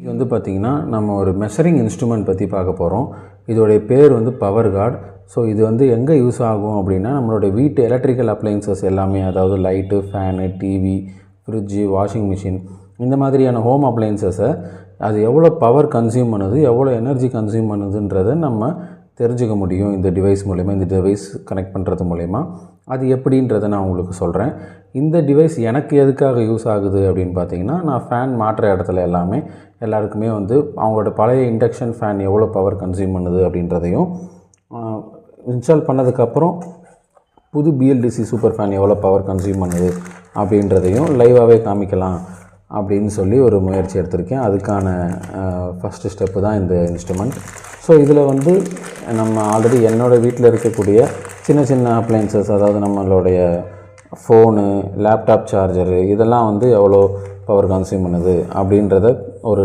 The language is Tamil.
இது வந்து பார்த்திங்கன்னா நம்ம ஒரு மெஷரிங் இன்ஸ்ட்ருமெண்ட் பற்றி பார்க்க போகிறோம். இதோடைய பேர் வந்து பவர் கார்ட். ஸோ இது வந்து எங்கே யூஸ் ஆகும் அப்படின்னா, நம்மளுடைய வீட்டு எலக்ட்ரிக்கல் அப்ளையன்சஸ் எல்லாமே, அதாவது light, fan, TV, fridge, washing machine, இந்த மாதிரியான ஹோம் அப்ளையன்சஸை அது எவ்வளோ பவர் கன்சியூம் பண்ணுது, எவ்வளோ எனர்ஜி கன்சியூம் பண்ணுதுன்றதை நம்ம தெரிஞ்சுக்க முடியும் இந்த டிவைஸ் மூலிமா. இந்த டிவைஸ் கனெக்ட் பண்ணுறது மூலிமா அது எப்படின்றத நான் உங்களுக்கு சொல்கிறேன். இந்த டிவைஸ் எனக்கு எதுக்காக யூஸ் ஆகுது அப்படின்னு பார்த்தீங்கன்னா, நான் ஃபேன் மாட்டுற இடத்துல எல்லாருக்குமே வந்து அவங்களோட பழைய இண்டக்ஷன் ஃபேன் எவ்வளோ பவர் கன்சியூம் பண்ணுது அப்படின்றதையும், இன்ஸ்டால் பண்ணதுக்கப்புறம் புது பிஎல்டிசி சூப்பர் ஃபேன் எவ்வளோ பவர் கன்சியூம் பண்ணுது அப்படின்றதையும் லைவாகவே காமிக்கலாம் அப்படின்னு சொல்லி ஒரு முயற்சி எடுத்திருக்கேன். அதுக்கான ஃபஸ்ட்டு ஸ்டெப்பு தான் இந்த இன்ஸ்ட்ருமெண்ட். ஸோ இதில் வந்து நம்ம ஆல்ரெடி என்னோடய வீட்டில் இருக்கக்கூடிய சின்ன சின்ன அப்ளையன்சஸ், அதாவது நம்மளுடைய ஃபோனு, லேப்டாப் சார்ஜரு, இதெல்லாம் வந்து எவ்வளோ பவர் கன்சியூம் பண்ணுது அப்படின்றத ஒரு